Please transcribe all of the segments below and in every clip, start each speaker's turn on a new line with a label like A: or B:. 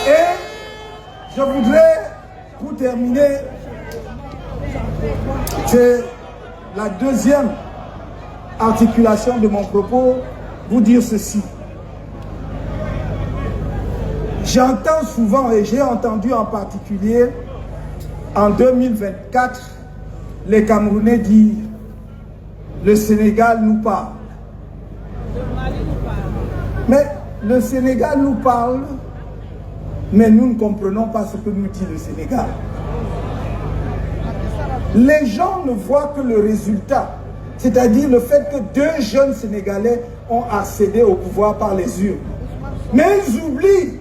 A: Et je voudrais, pour terminer, c'est la deuxième articulation de mon propos, vous dire ceci. J'entends souvent, et j'ai entendu en particulier, en 2024, les Camerounais dire « Le Sénégal nous parle ». Mais le Sénégal nous parle, mais nous ne comprenons pas ce que nous dit le Sénégal. Les gens ne voient que le résultat, c'est-à-dire le fait que 2 jeunes Sénégalais ont accédé au pouvoir par les urnes. Mais ils oublient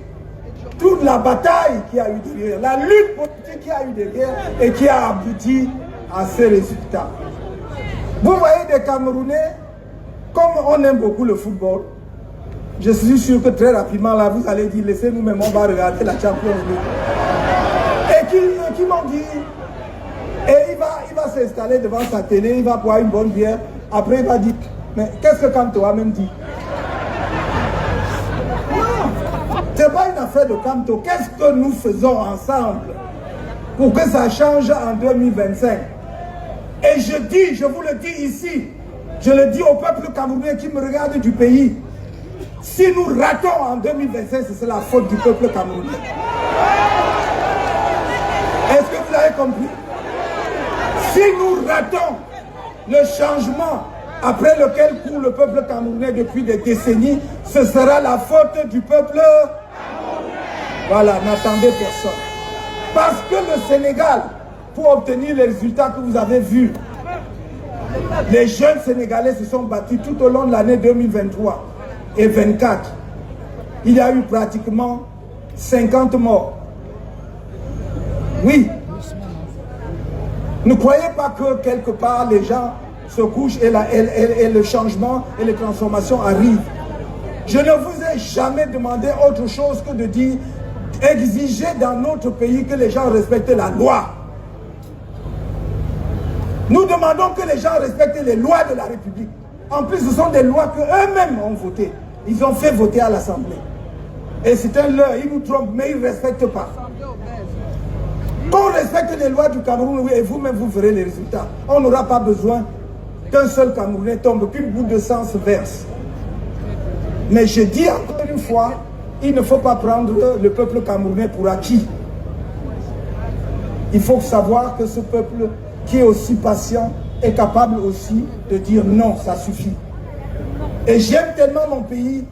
A: toute la bataille qu'il y a eu derrière, la lutte politique qu'il y a eu derrière et qui a abouti à ces résultats. Vous voyez des Camerounais, comme on aime beaucoup le football, je suis sûr que très rapidement là vous allez dire laissez-nous même, on va regarder la Champions League. Et qui m'ont dit, et il va s'installer devant sa télé, il va boire une bonne bière, après il va dire, mais qu'est-ce que Kanto a même dit? Ce n'est pas une affaire de Kanto. Qu'est-ce que nous faisons ensemble pour que ça change en 2025? Et je dis, je vous le dis ici, je le dis au peuple camerounais qui me regarde du pays, si nous ratons en 2025, c'est la faute du peuple camerounais. Est-ce que vous avez compris? Si nous ratons le changement après lequel court le peuple camerounais depuis des décennies, ce sera la faute du peuple camerounais. Voilà, n'attendez personne. Parce que le Sénégal, pour obtenir les résultats que vous avez vus, les jeunes Sénégalais se sont battus tout au long de l'année 2023 et 2024. Il y a eu pratiquement 50 morts. Oui. Ne croyez pas que quelque part les gens se couchent et le changement et les transformations arrivent. Je ne vous ai jamais demandé autre chose que de dire, exiger dans notre pays que les gens respectent la loi. Nous demandons que les gens respectent les lois de la République. En plus, ce sont des lois qu'eux-mêmes ont votées. Ils ont fait voter à l'Assemblée. Et c'est un leurre, ils nous trompent, mais ils ne respectent pas. Qu'on respecte les lois du Cameroun, et vous-même, vous verrez les résultats. On n'aura pas besoin qu'un seul Camerounais tombe, qu'une goutte de sang se verse. Mais je dis encore une fois, il ne faut pas prendre le peuple camerounais pour acquis. Il faut savoir que ce peuple qui est aussi patient est capable aussi de dire non, ça suffit. Et j'aime tellement mon pays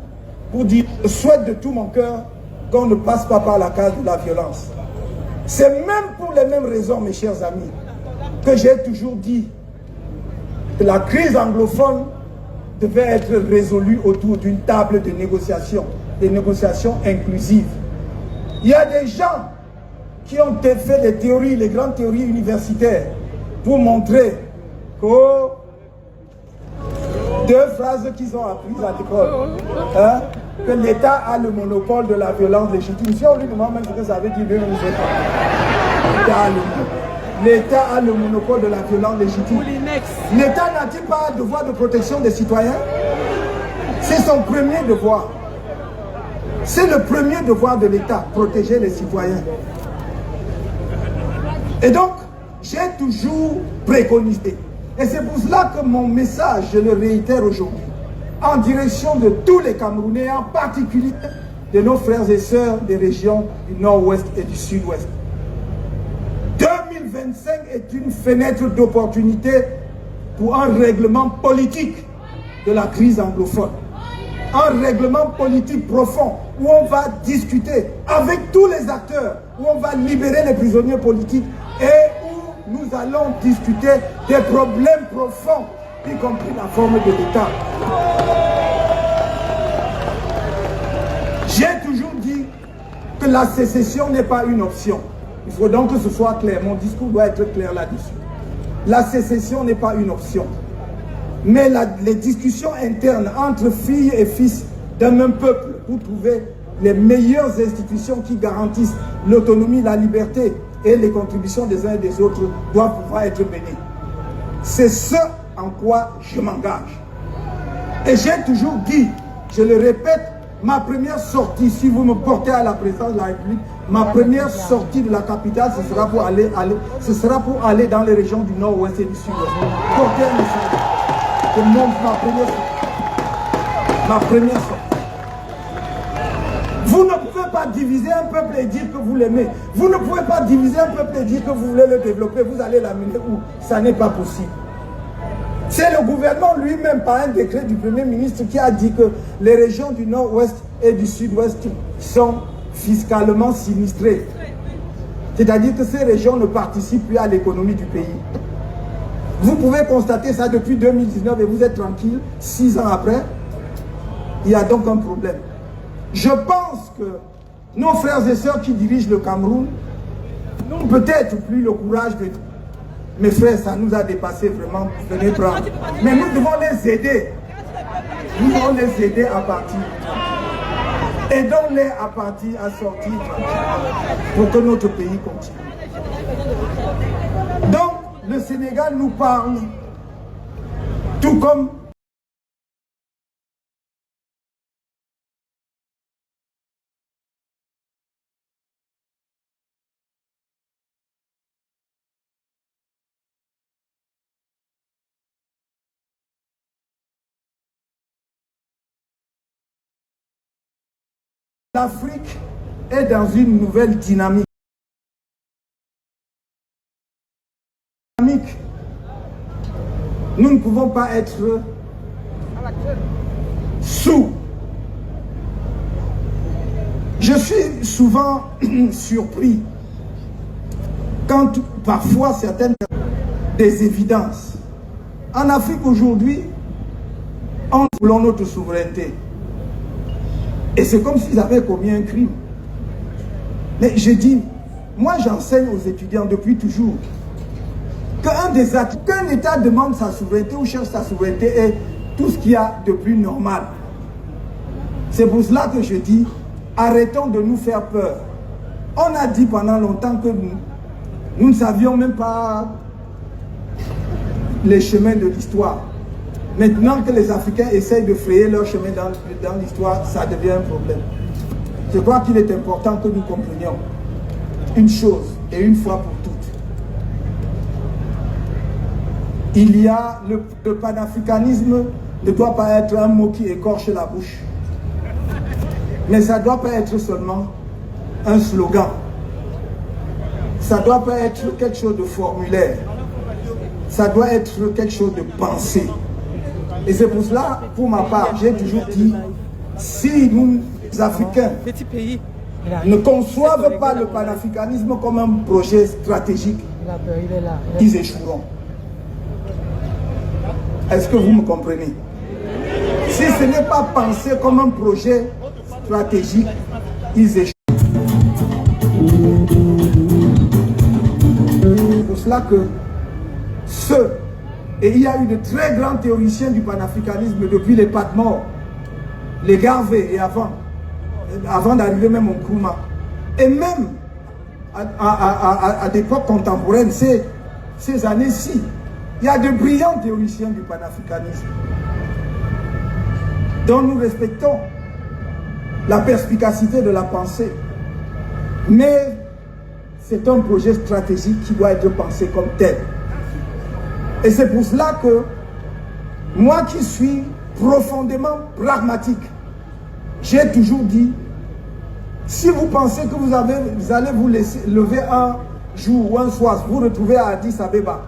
A: pour dire, je souhaite de tout mon cœur qu'on ne passe pas par la case de la violence. C'est même pour les mêmes raisons, mes chers amis, que j'ai toujours dit que la crise anglophone devait être résolue autour d'une table de négociation, des négociations inclusives. Il y a des gens qui ont fait des théories, les grandes théories universitaires, pour montrer que 2 phrases qu'ils ont apprises à l'école, hein, que l'État a le monopole de la violence légitime. Si on lui demande même ce que ça veut dire, lui, on ne sait pas. L'État a le monopole de la violence légitime. L'État n'a-t-il pas un devoir de protection des citoyens? C'est son premier devoir. C'est le premier devoir de l'État, protéger les citoyens. Et donc, j'ai toujours préconisé. Et c'est pour cela que mon message, je le réitère aujourd'hui, en direction de tous les Camerounais, en particulier de nos frères et sœurs des régions du Nord-Ouest et du Sud-Ouest. 2025 est une fenêtre d'opportunité pour un règlement politique de la crise anglophone. Un règlement politique profond où on va discuter avec tous les acteurs, où on va libérer les prisonniers politiques et où nous allons discuter des problèmes profonds, y compris la forme de l'État. J'ai toujours dit que la sécession n'est pas une option. Il faut donc que ce soit clair. Mon discours doit être clair là-dessus. La sécession n'est pas une option. Mais les discussions internes entre filles et fils d'un même peuple pour trouver les meilleures institutions qui garantissent l'autonomie, la liberté et les contributions des uns et des autres doivent pouvoir être menées. C'est ce en quoi je m'engage. Et j'ai toujours dit, je le répète ma première sortie, si vous me portez à la présidence de la République, ma première sortie de la capitale, ce sera pour aller dans les régions du nord-ouest et du sud-ouest. Porter un message. Je montre ma première sortie. Ma première sortie. Vous ne pouvez pas diviser un peuple et dire que vous l'aimez. Vous ne pouvez pas diviser un peuple et dire que vous voulez le développer. Vous allez l'amener où? Ça n'est pas possible. C'est le gouvernement lui-même, par un décret du Premier ministre, qui a dit que les régions du nord-ouest et du sud-ouest sont fiscalement sinistrées. C'est-à-dire que ces régions ne participent plus à l'économie du pays. Vous pouvez constater ça depuis 2019 et vous êtes tranquille, 6 ans après. Il y a donc un problème. Je pense que nos frères et sœurs qui dirigent le Cameroun n'ont peut-être plus le courage de... Mes frères, ça nous a dépassé vraiment, venez prendre. Mais nous devons les aider. Nous devons les aider à partir. Aidons-les à partir, à sortir, pour que notre pays continue. Donc, le Sénégal nous parle, tout comme l'Afrique est dans une nouvelle dynamique. Nous ne pouvons pas être sous. Je suis souvent surpris quand parfois certaines des évidences. En Afrique aujourd'hui, on voulons notre souveraineté. Et c'est comme s'ils avaient commis un crime. Mais je dis, moi j'enseigne aux étudiants depuis toujours qu'un État demande sa souveraineté ou cherche sa souveraineté est tout ce qu'il y a de plus normal. C'est pour cela que je dis, arrêtons de nous faire peur. On a dit pendant longtemps que nous ne savions même pas les chemins de l'histoire. Maintenant que les Africains essayent de frayer leur chemin dans l'histoire, ça devient un problème. Je crois qu'il est important que nous comprenions une chose, et une fois pour toutes. Il y a le panafricanisme ne doit pas être un mot qui écorche la bouche. Mais ça ne doit pas être seulement un slogan. Ça ne doit pas être quelque chose de formulaire. Ça doit être quelque chose de pensé. Et c'est pour cela, pour ma part, j'ai toujours dit, si nous, les Africains, ne conçoivent pas le panafricanisme comme un projet stratégique, ils échoueront. Est-ce que vous me comprenez? Si ce n'est pas pensé comme un projet stratégique, ils échouent. C'est pour cela que et il y a eu de très grands théoriciens du panafricanisme depuis les Patmore, les Garvey et avant d'arriver même au Nkrumah. Et même à l'époque contemporaine, ces années-ci, il y a de brillants théoriciens du panafricanisme dont nous respectons la perspicacité de la pensée. Mais c'est un projet stratégique qui doit être pensé comme tel. Et c'est pour cela que moi qui suis profondément pragmatique, j'ai toujours dit, si vous pensez que vous allez vous laisser lever un jour ou un soir, vous retrouver à Addis Abeba,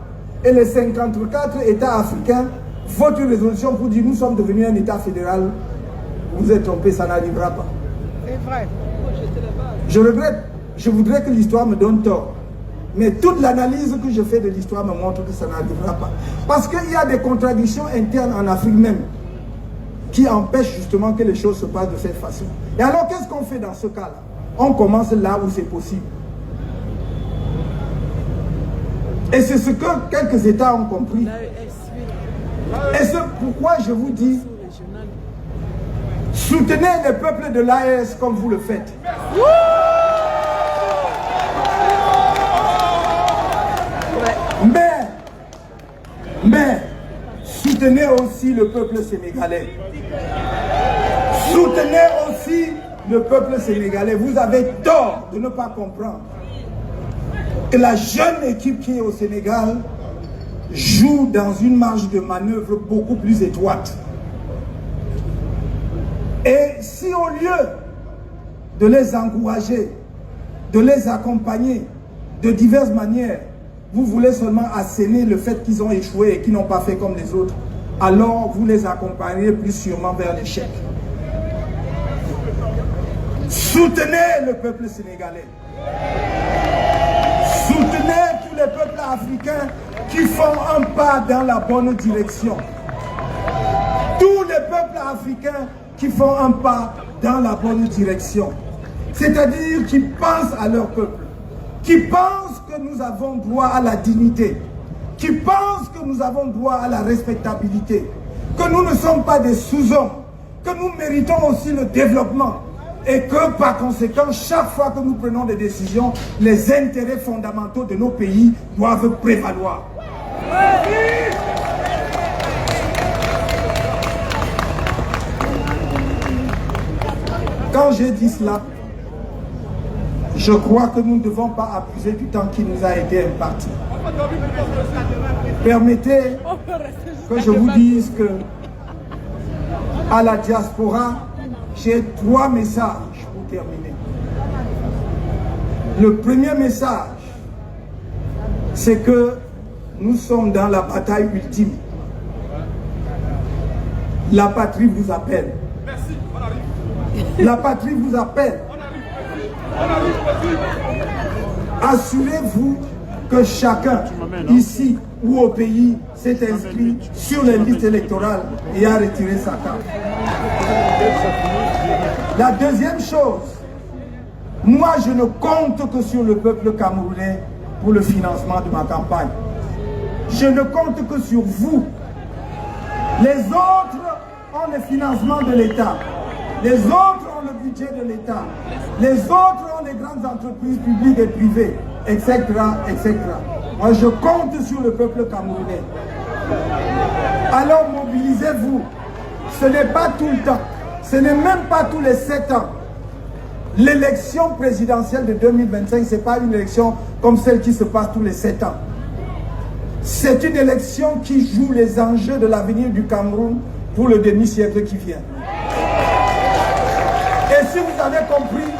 A: et les 54 États africains votent une résolution pour dire nous sommes devenus un État fédéral, vous êtes trompé, ça n'arrivera pas. C'est vrai. Je regrette, je voudrais que l'histoire me donne tort. Mais toute l'analyse que je fais de l'histoire me montre que ça n'arrivera pas. Parce qu'il y a des contradictions internes en Afrique même qui empêchent justement que les choses se passent de cette façon. Et alors qu'est-ce qu'on fait dans ce cas-là? On commence là où c'est possible. Et c'est ce que quelques États ont compris. Et c'est pourquoi je vous dis, soutenez les peuples de l'AES comme vous le faites. Mais soutenez aussi le peuple sénégalais. Soutenez aussi Voici le peuple sénégalais. Vous avez tort de ne pas comprendre que la jeune équipe qui est au Sénégal joue dans une marge de manœuvre beaucoup plus étroite. Et si au lieu de les encourager, de les accompagner de diverses manières, vous voulez seulement asséner le fait qu'ils ont échoué et qu'ils n'ont pas fait comme les autres, alors vous les accompagnerez plus sûrement vers l'échec. Soutenez le peuple sénégalais. Soutenez tous les peuples africains qui font un pas dans la bonne direction. Tous les peuples africains qui font un pas dans la bonne direction. C'est-à-dire qui pensent à leur peuple, qui pensent que nous avons droit à la dignité, qui pensent que nous avons droit à la respectabilité, que nous ne sommes pas des sous-hommes, que nous méritons aussi le développement et que par conséquent, chaque fois que nous prenons des décisions, les intérêts fondamentaux de nos pays doivent prévaloir. Quand j'ai dit cela, je crois que nous ne devons pas abuser du temps qui nous a été imparti. Permettez que je vous dise que à la diaspora, j'ai 3 messages pour terminer. Le premier message, c'est que nous sommes dans la bataille ultime. La patrie vous appelle. La patrie vous appelle. Assurez-vous que chacun, ici ou au pays, s'est inscrit sur les listes électorales et a retiré sa carte. La deuxième chose, moi je ne compte que sur le peuple camerounais pour le financement de ma campagne. Je ne compte que sur vous. Les autres ont le financement de l'État. Les autres ont le budget de l'État. Les autres ont les grandes entreprises publiques et privées, etc., etc. Moi, je compte sur le peuple camerounais. Alors, mobilisez-vous. Ce n'est pas tout le temps. Ce n'est même pas tous les 7 ans. L'élection présidentielle de 2025, ce n'est pas une élection comme celle qui se passe tous les 7 ans. C'est une élection qui joue les enjeux de l'avenir du Cameroun pour le demi-siècle qui vient. Et si vous avez compris,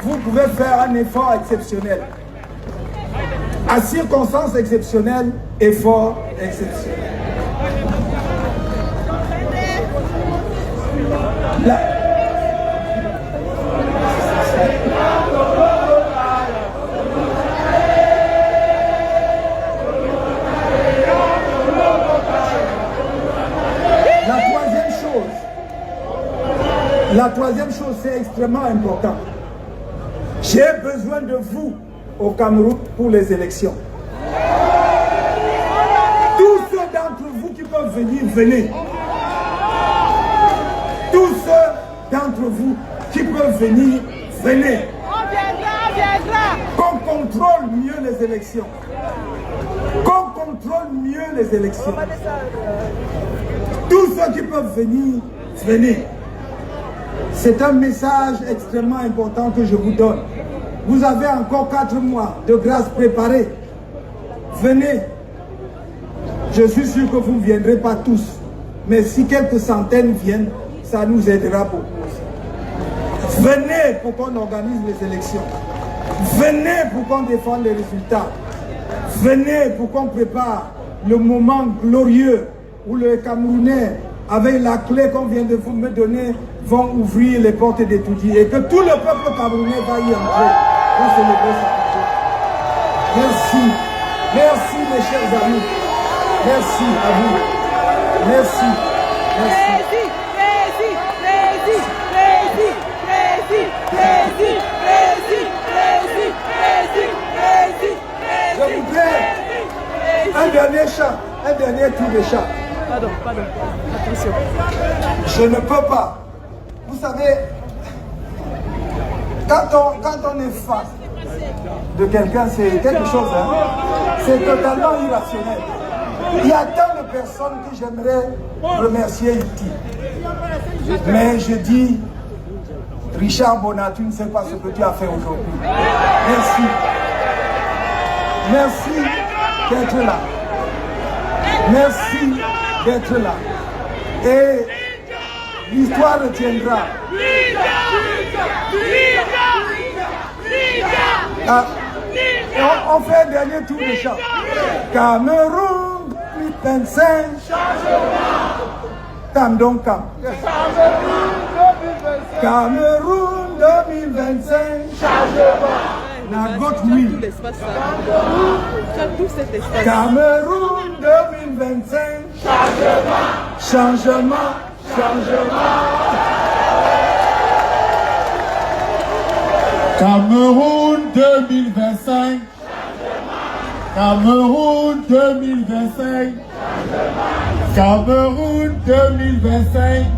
A: vous pouvez faire un effort exceptionnel. À circonstances exceptionnelles, effort exceptionnel. La troisième chose, c'est extrêmement important. J'ai besoin de vous au Cameroun pour les élections. Tous ceux d'entre vous qui peuvent venir, venez. Tous ceux d'entre vous qui peuvent venir, venez.
B: On viendra.
A: Qu'on contrôle mieux les élections. Qu'on contrôle mieux les élections. Tous ceux qui peuvent venir, venez. C'est un message extrêmement important que je vous donne. Vous avez encore 4 mois de grâce préparée. Venez. Je suis sûr que vous ne viendrez pas tous. Mais si quelques centaines viennent, ça nous aidera beaucoup. Venez pour qu'on organise les élections. Venez pour qu'on défende les résultats. Venez pour qu'on prépare le moment glorieux où les Camerounais, avec la clé qu'on vient de vous me donner, vont ouvrir les portes d'étudier et que tout le peuple camerounais va y entrer pour célébrer sa fête. Merci. Merci mes chers amis. Merci à vous. Merci. Je voudrais un dernier chant, un dernier tour de chant.
B: Pardon, attention.
A: Je ne peux pas. Vous savez, quand on est face de quelqu'un, c'est quelque chose, hein? C'est totalement irrationnel. Il y a tant de personnes que j'aimerais remercier ici. Mais je dis Richard Bonat, tu ne sais pas ce que tu as fait aujourd'hui. Merci. Merci d'être là. Merci d'être là. Et l'histoire retiendra. Ah, on fait un dernier tour de chant. Cameroun 2025. Calme donc, calme. Cameroun 2025. La gauche, oui. Cameroun 2025. Changement.
C: Cameroun 2025. Cameroun 2025. Cameroun 2025.